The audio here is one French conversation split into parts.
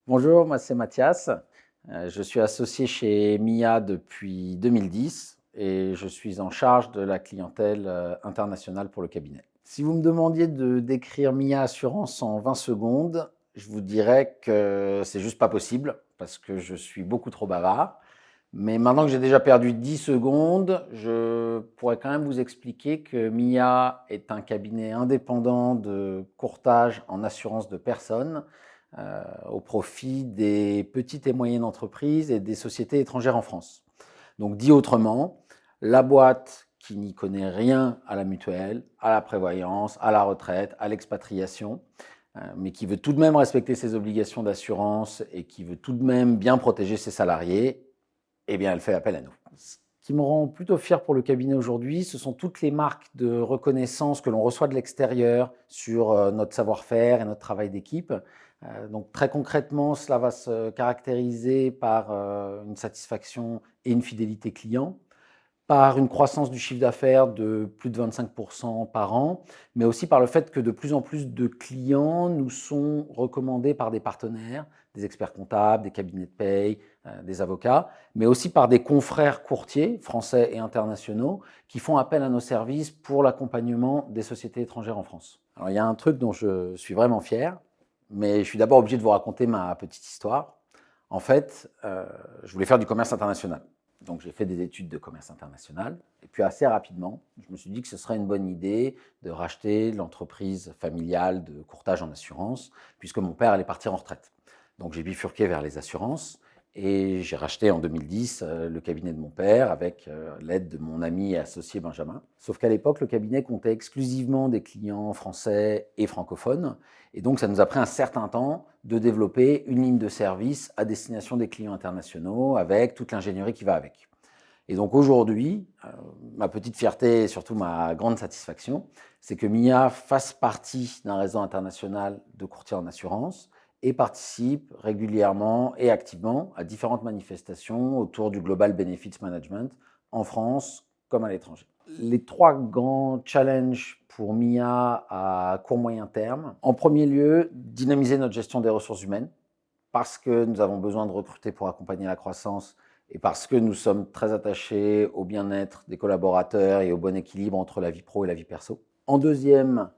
Bonjour, moi c'est Mathias. Je suis associé chez MIA depuis 2010 et je suis en charge de la clientèle internationale pour le cabinet. Si vous me demandiez de décrire MIA Assurance en 20 secondes, je vous dirais que c'est juste pas possible parce que je suis beaucoup trop bavard. Mais maintenant que j'ai déjà perdu 10 secondes, je pourrais quand même vous expliquer que MIA est un cabinet indépendant de courtage en assurance de personnes au profit des petites et moyennes entreprises et des sociétés étrangères en France. Donc dit autrement, la boîte qui n'y connaît rien à la mutuelle, à la prévoyance, à la retraite, à l'expatriation, mais qui veut tout de même respecter ses obligations d'assurance et qui veut tout de même bien protéger ses salariés, eh bien elle fait appel à nous. Ce qui me rend plutôt fier pour le cabinet aujourd'hui, ce sont toutes les marques de reconnaissance que l'on reçoit de l'extérieur sur notre savoir-faire et notre travail d'équipe. Donc très concrètement, cela va se caractériser par une satisfaction et une fidélité client, par une croissance du chiffre d'affaires de plus de 25% par an, mais aussi par le fait que de plus en plus de clients nous sont recommandés par des partenaires, des experts comptables, des cabinets de paye, des avocats, mais aussi par des confrères courtiers français et internationaux qui font appel à nos services pour l'accompagnement des sociétés étrangères en France. Alors il y a un truc dont je suis vraiment fier, mais je suis d'abord obligé de vous raconter ma petite histoire. En fait, je voulais faire du commerce international. Donc j'ai fait des études de commerce international et puis assez rapidement, je me suis dit que ce serait une bonne idée de racheter l'entreprise familiale de courtage en assurance puisque mon père allait partir en retraite. Donc j'ai bifurqué vers les assurances et j'ai racheté en 2010 le cabinet de mon père avec l'aide de mon ami et associé Benjamin. Sauf qu'à l'époque, le cabinet comptait exclusivement des clients français et francophones et donc ça nous a pris un certain temps de développer une ligne de service à destination des clients internationaux avec toute l'ingénierie qui va avec. Et donc aujourd'hui, ma petite fierté et surtout ma grande satisfaction, c'est que MIA fasse partie d'un réseau international de courtiers en assurance et participe régulièrement et activement à différentes manifestations autour du Global Benefits Management en France comme à l'étranger. Les trois grands challenges pour MIA à court moyen terme. En premier lieu, dynamiser notre gestion des ressources humaines parce que nous avons besoin de recruter pour accompagner la croissance et parce que nous sommes très attachés au bien-être des collaborateurs et au bon équilibre entre la vie pro et la vie perso. En deuxième,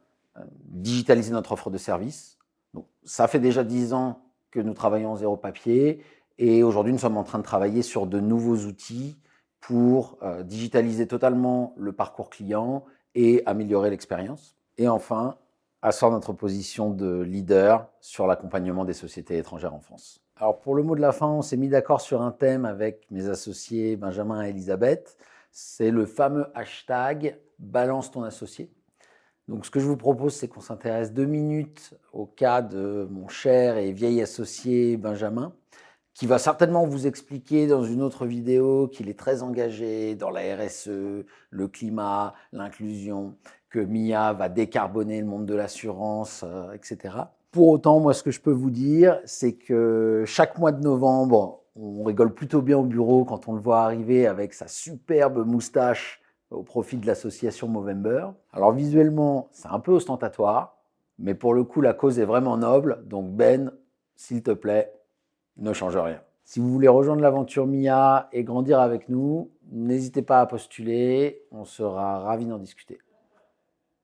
digitaliser notre offre de services. Donc, ça fait déjà 10 ans que nous travaillons en zéro papier et aujourd'hui nous sommes en train de travailler sur de nouveaux outils pour digitaliser totalement le parcours client et améliorer l'expérience. Et enfin, asseoir notre position de leader sur l'accompagnement des sociétés étrangères en France. Alors pour le mot de la fin, on s'est mis d'accord sur un thème avec mes associés Benjamin et Elisabeth. C'est le fameux hashtag « Balance ton associé ». Donc ce que je vous propose, c'est qu'on s'intéresse 2 minutes au cas de mon cher et vieil associé Benjamin, qui va certainement vous expliquer dans une autre vidéo qu'il est très engagé dans la RSE, le climat, l'inclusion, que MIA va décarboner le monde de l'assurance, etc. Pour autant, moi, ce que je peux vous dire, c'est que chaque mois de novembre, on rigole plutôt bien au bureau quand on le voit arriver avec sa superbe moustache au profit de l'association Movember. Alors visuellement, c'est un peu ostentatoire, mais pour le coup, la cause est vraiment noble. Donc Ben, s'il te plaît, ne change rien. Si vous voulez rejoindre l'aventure MIA et grandir avec nous, n'hésitez pas à postuler, on sera ravis d'en discuter.